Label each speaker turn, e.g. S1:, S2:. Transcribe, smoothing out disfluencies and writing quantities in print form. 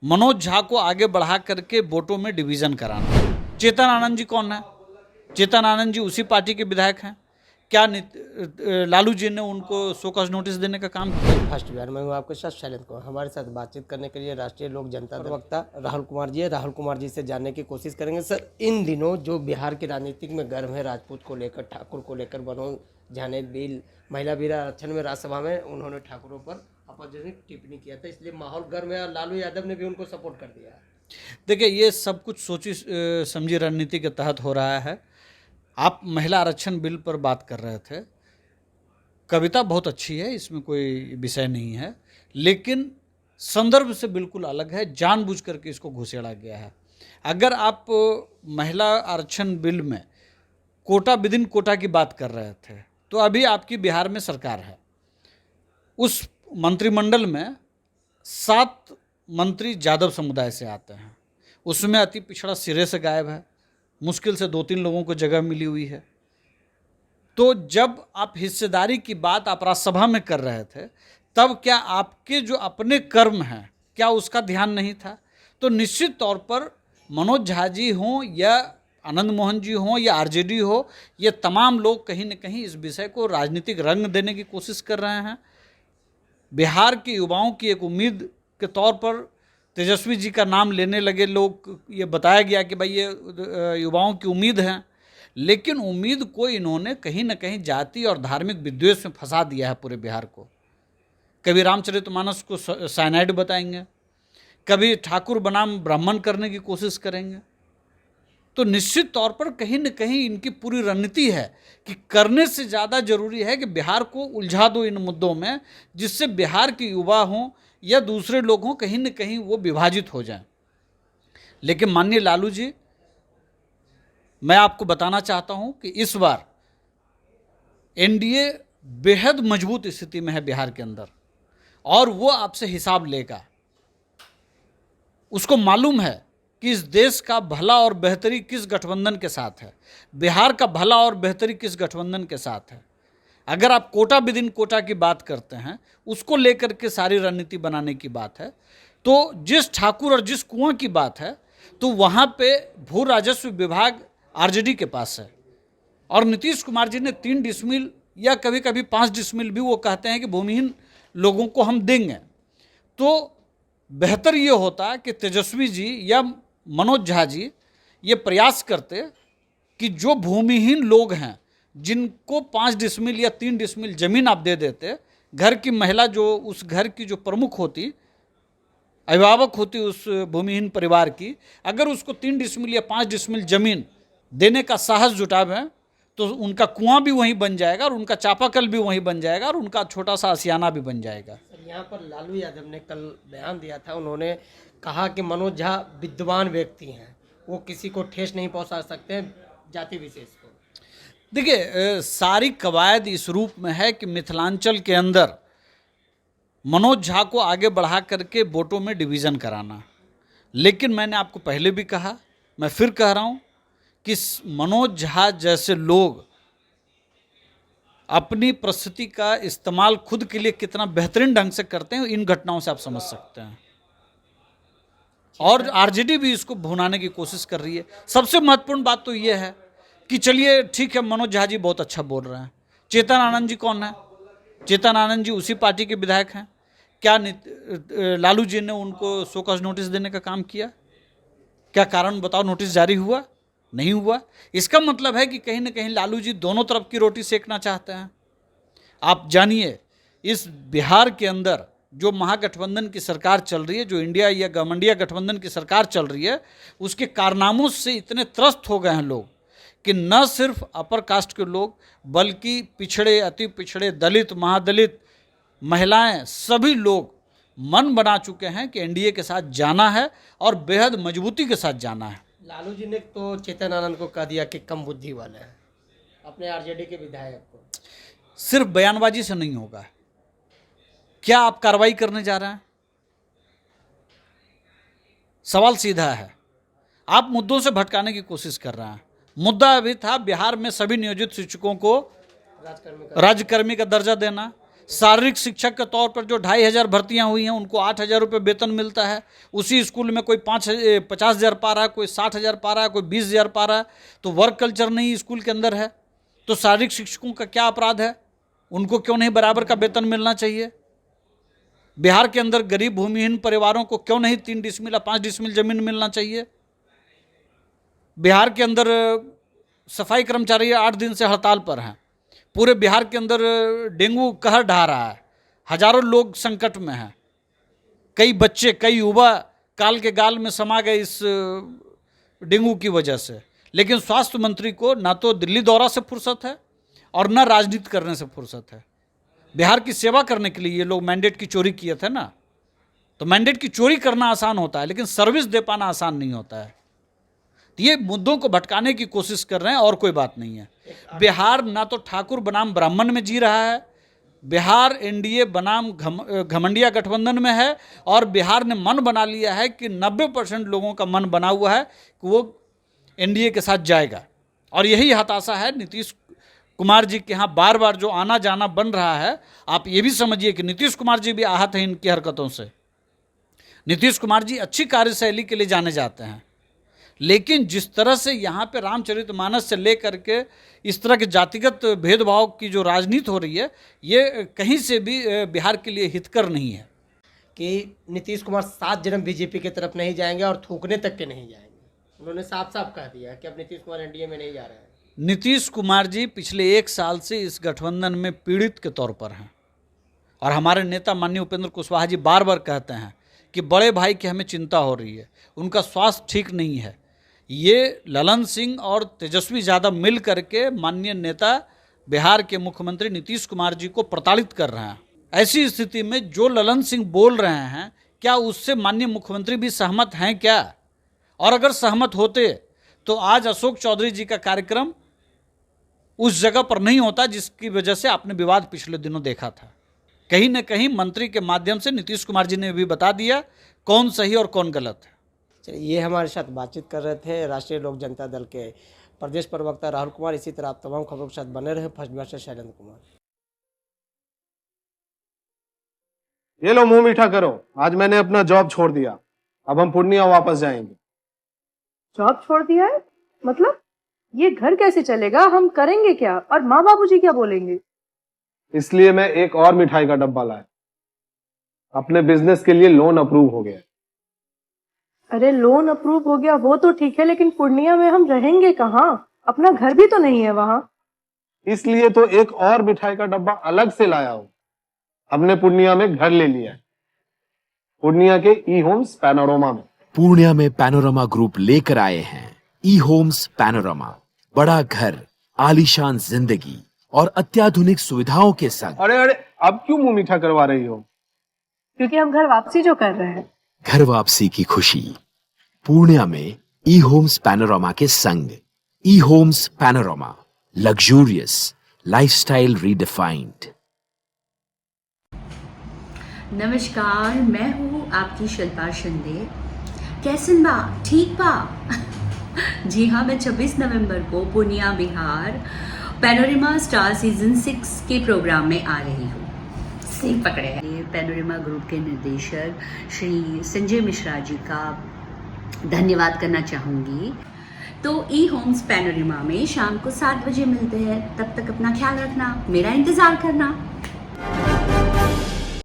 S1: मनोज झा को आगे बढ़ा करके वोटों में डिवीजन कराना। चेतन आनंद जी कौन है? चेतन आनंद जी उसी पार्टी के विधायक हैं। क्या लालू जी ने उनको शोकॉज नोटिस देने का काम किया?
S2: फर्स्ट बिहार में हूँ आपके साथ शैलेंद्र कुमार। हमारे साथ बातचीत करने के लिए राष्ट्रीय लोक जनता दल प्रवक्ता राहुल कुमार जी है। राहुल कुमार जी से जानने की कोशिश करेंगे। सर, इन दिनों जो बिहार की राजनीतिक में गर्म है, राजपूत को लेकर, ठाकुर को लेकर, मनोज झा ने बिल महिला बिल आरक्षण में राज्यसभा में उन्होंने ठाकुरों पर आपत्तिजनक टिप्पणी किया था, इसलिए माहौल गर्म है और लालू यादव ने भी उनको सपोर्ट कर दिया है।
S1: देखिए, ये सब कुछ सोची समझी रणनीति के तहत हो रहा है। आप महिला आरक्षण बिल पर बात कर रहे थे। कविता बहुत अच्छी है, इसमें कोई विषय नहीं है, लेकिन संदर्भ से बिल्कुल अलग है। जानबूझ करके इसको घुसेड़ा गया है। अगर आप महिला आरक्षण बिल में कोटा विदिन कोटा की बात कर रहे थे, तो अभी आपकी बिहार में सरकार है। उस मंत्रिमंडल में 7 मंत्री यादव समुदाय से आते हैं। उसमें अति पिछड़ा सिरे से गायब है। मुश्किल से 2-3 लोगों को जगह मिली हुई है। तो जब आप हिस्सेदारी की बात आप राज्यसभा में कर रहे थे, तब क्या आपके जो अपने कर्म हैं, क्या उसका ध्यान नहीं था? तो निश्चित तौर पर मनोज झा जी हों या आनंद मोहन जी हों या आरजेडी हो, ये तमाम लोग कहीं न कहीं इस विषय को राजनीतिक रंग देने की कोशिश कर रहे हैं। बिहार के युवाओं की एक उम्मीद के तौर पर तेजस्वी जी का नाम लेने लगे लोग। ये बताया गया कि भाई ये युवाओं की उम्मीद है, लेकिन उम्मीद को इन्होंने कहीं न कहीं जाति और धार्मिक विद्वेष में फंसा दिया है पूरे बिहार को। कभी रामचरितमानस को साइनाइड बताएंगे, कभी ठाकुर बनाम ब्राह्मण करने की कोशिश करेंगे। तो निश्चित तौर पर कहीं न कहीं इनकी पूरी रणनीति है कि करने से ज़्यादा जरूरी है कि बिहार को उलझा दो इन मुद्दों में, जिससे बिहार के युवा हों या दूसरे लोग हों, कहीं न कहीं वो विभाजित हो जाएं। लेकिन माननीय लालू जी, मैं आपको बताना चाहता हूं कि इस बार एनडीए बेहद मजबूत स्थिति में है बिहार के अंदर, और वो आपसे हिसाब लेगा। उसको मालूम है कि इस देश का भला और बेहतरी किस गठबंधन के साथ है, बिहार का भला और बेहतरी किस गठबंधन के साथ है। अगर आप कोटा विदिन कोटा की बात करते हैं, उसको लेकर के सारी रणनीति बनाने की बात है, तो जिस ठाकुर और जिस कुआं की बात है, तो वहाँ पे भू राजस्व विभाग आरजेडी के पास है। और नीतीश कुमार जी ने 3 डिसमिल या कभी कभी 5 डिसमिल भी वो कहते हैं कि भूमिहीन लोगों को हम देंगे। तो बेहतर ये होता कि तेजस्वी जी या मनोज झा जी ये प्रयास करते कि जो भूमिहीन लोग हैं, जिनको 5 डिसमिल या 3 डिसमिल जमीन आप दे देते, घर की महिला जो उस घर की जो प्रमुख होती, अभिभावक होती उस भूमिहीन परिवार की, अगर उसको 3 डिसमिल या 5 डिसमिल जमीन देने का साहस जुटावें, तो उनका कुआं भी वहीं बन जाएगा और उनका चापाकल भी वहीं बन जाएगा और उनका छोटा सा आशियाना भी बन जाएगा।
S2: सर, यहाँ पर लालू यादव ने कल बयान दिया था। उन्होंने कहा कि मनोज झा विद्वान व्यक्ति हैं, वो किसी को ठेस नहीं पहुँचा सकते जाति विशेष को।
S1: देखिए, सारी कवायद इस रूप में है कि मिथिलांचल के अंदर मनोज झा को आगे बढ़ा करके वोटों में डिवीज़न कराना। लेकिन मैंने आपको पहले भी कहा, मैं फिर कह रहा हूँ कि मनोज झा जैसे लोग अपनी परिस्थिति का इस्तेमाल खुद के लिए कितना बेहतरीन ढंग से करते हैं, इन घटनाओं से आप समझ सकते हैं। और आरजेडी भी इसको भुनाने की कोशिश कर रही है। सबसे महत्वपूर्ण बात तो ये है कि चलिए ठीक है, मनोज झा जी बहुत अच्छा बोल रहे हैं। चेतन आनंद जी कौन है? चेतन आनंद जी उसी पार्टी के विधायक हैं। क्या लालू जी ने उनको शोकॉज नोटिस देने का काम किया? क्या कारण बताओ, नोटिस जारी हुआ? नहीं हुआ। इसका मतलब है कि कहीं ना कहीं लालू जी दोनों तरफ की रोटी सेकना चाहते हैं। आप जानिए, इस बिहार के अंदर जो महागठबंधन की सरकार चल रही है, जो इंडिया या गठबंधन गठबंधन की सरकार चल रही है, उसके कारनामों से इतने त्रस्त हो गए हैं लोग कि न सिर्फ अपर कास्ट के लोग, बल्कि पिछड़े, अति पिछड़े, दलित, महादलित, महिलाएं, सभी लोग मन बना चुके हैं कि एनडीए के साथ जाना है और बेहद मजबूती के साथ जाना है।
S2: लालू जी ने तो चेतन आनंद को कह दिया कि कम बुद्धि वाले हैं, अपने आरजेडी के विधायक को।
S1: सिर्फ बयानबाजी से नहीं होगा। क्या आप कार्रवाई करने जा रहे हैं? सवाल सीधा है। आप मुद्दों से भटकाने की कोशिश कर रहे हैं। मुद्दा अभी था बिहार में सभी नियोजित शिक्षकों को राज्यकर्मी का दर्जा देना। शारीरिक शिक्षक के तौर पर जो 2,500 भर्तियां हुई हैं उनको 8,000 रुपये वेतन मिलता है। उसी स्कूल में कोई 50,000 पा रहा है, कोई 60,000 पा रहा है, कोई 20,000 पा रहा है। तो वर्क कल्चर नहीं स्कूल के अंदर है। तो शारीरिक शिक्षकों का क्या अपराध है? उनको क्यों नहीं बराबर का वेतन मिलना चाहिए? बिहार के अंदर गरीब भूमिहीन परिवारों को क्यों नहीं 3 डिसमिल या 5 डिसमिल जमीन मिलना चाहिए? बिहार के अंदर सफाई कर्मचारी 8 दिन से हड़ताल पर हैं। पूरे बिहार के अंदर डेंगू कहर ढा रहा है। हजारों लोग संकट में हैं। कई बच्चे, कई युवा काल के गाल में समा गए इस डेंगू की वजह से। लेकिन स्वास्थ्य मंत्री को ना तो दिल्ली दौरा से फुर्सत है और ना राजनीति करने से फुर्सत है। बिहार की सेवा करने के लिए ये लोग मैंडेट की चोरी किए थे ना। तो मैंडेट की चोरी करना आसान होता है, लेकिन सर्विस दे पाना आसान नहीं होता है। तो ये मुद्दों को भटकाने की कोशिश कर रहे हैं और कोई बात नहीं है। बिहार ना तो ठाकुर बनाम ब्राह्मण में जी रहा है, बिहार एनडीए बनाम घमंडिया गठबंधन में है। और बिहार ने मन बना लिया है कि 90% लोगों का मन बना हुआ है कि वो एनडीए के साथ जाएगा। और यही हताशा है नीतीश कुमार जी के यहाँ बार बार जो आना जाना बन रहा है। आप ये भी समझिए कि नीतीश कुमार जी भी आहत हैं इनकी हरकतों से। नीतीश कुमार जी अच्छी कार्यशैली के लिए जाने जाते हैं, लेकिन जिस तरह से यहाँ पे रामचरितमानस से लेकर के इस तरह के जातिगत भेदभाव की जो राजनीति हो रही है, ये कहीं से भी बिहार के लिए हितकर नहीं है।
S2: कि नीतीश कुमार 7 जन्म बीजेपी की तरफ नहीं जाएंगे और थूकने तक के नहीं जाएंगे। उन्होंने साफ साफ कह दिया कि अब नीतीश कुमार एनडीए में नहीं जा रहे हैं।
S1: नीतीश कुमार जी पिछले 1 साल से इस गठबंधन में पीड़ित के तौर पर हैं। और हमारे नेता माननीय उपेंद्र कुशवाहा जी बार बार कहते हैं कि बड़े भाई की हमें चिंता हो रही है, उनका स्वास्थ्य ठीक नहीं है। ये ललन सिंह और तेजस्वी यादव मिल करके माननीय नेता बिहार के मुख्यमंत्री नीतीश कुमार जी को प्रताड़ित कर रहे हैं। ऐसी स्थिति में जो ललन सिंह बोल रहे हैं, क्या उससे माननीय मुख्यमंत्री भी सहमत हैं क्या? और अगर सहमत होते तो आज अशोक चौधरी जी का कार्यक्रम उस जगह पर नहीं होता जिसकी वजह से आपने विवाद पिछले दिनों देखा था। कहीं न कहीं मंत्री के माध्यम से नीतीश कुमार जी ने भी बता दिया कौन सही और कौन गलत है।
S2: चलिए, ये हमारे साथ बातचीत कर रहे थे राष्ट्रीय लोक जनता दल के प्रदेश प्रवक्ता राहुल कुमार। इसी तरह आप तमाम खबरों के साथ बने रहे। फर्स्ट बार से शैलेंद्र कुमार।
S3: ये लो, मुंह मीठा करो। आज मैंने अपना जॉब छोड़ दिया, अब हम पूर्णिया वापस जाएंगे।
S4: जॉब छोड़ दिया है? मतलब ये घर कैसे चलेगा? हम करेंगे क्या? और माँ बाबूजी क्या बोलेंगे?
S3: इसलिए मैं एक और मिठाई का डब्बा लाया। अपने बिजनेस के लिए लोन अप्रूव हो गया।
S4: अरे लोन अप्रूव हो गया वो तो ठीक है, लेकिन पूर्णिया में हम रहेंगे कहाँ? अपना घर भी तो नहीं है वहाँ।
S3: इसलिए तो एक और मिठाई का डब्बा अलग से लाया हूँ। हमने पूर्णिया में घर ले लिया है, पूर्णिया के ई होम्स पैनोरमा में।
S5: पूर्णिया में पैनोरमा ग्रुप लेकर आए हैं ई होम्स पैनोरमा। बड़ा घर, आलीशान जिंदगी और अत्याधुनिक सुविधाओं के संग।
S3: अरे अरे, अब क्यों मुंह मीठा करवा रही हो?
S4: क्योंकि हम घर वापसी जो कर रहे हैं।
S5: घर वापसी की खुशी पूर्णिया में ई होम्स पैनोरमा के संग। ई Homes Panorama, luxurious lifestyle redefined.
S6: नमस्कार, मैं हूँ आपकी शिल्पा शिंदे। कैसन बा? ठीक बा? जी हाँ, मैं 26 नवंबर को Purnia Bihar panorama star season 6 के प्रोग्राम में आ रही हूँ। सही पकड़े हैं। ये पैनोरमा ग्रुप के निर्देशक श्री संजय मिश्रा जी का धन्यवाद करना चाहूँगी। तो ई होम्स पैनोरमा में शाम को 7 बजे मिलते हैं। तब तक अपना ख्याल रखना, मेरा इंतज़ार करना।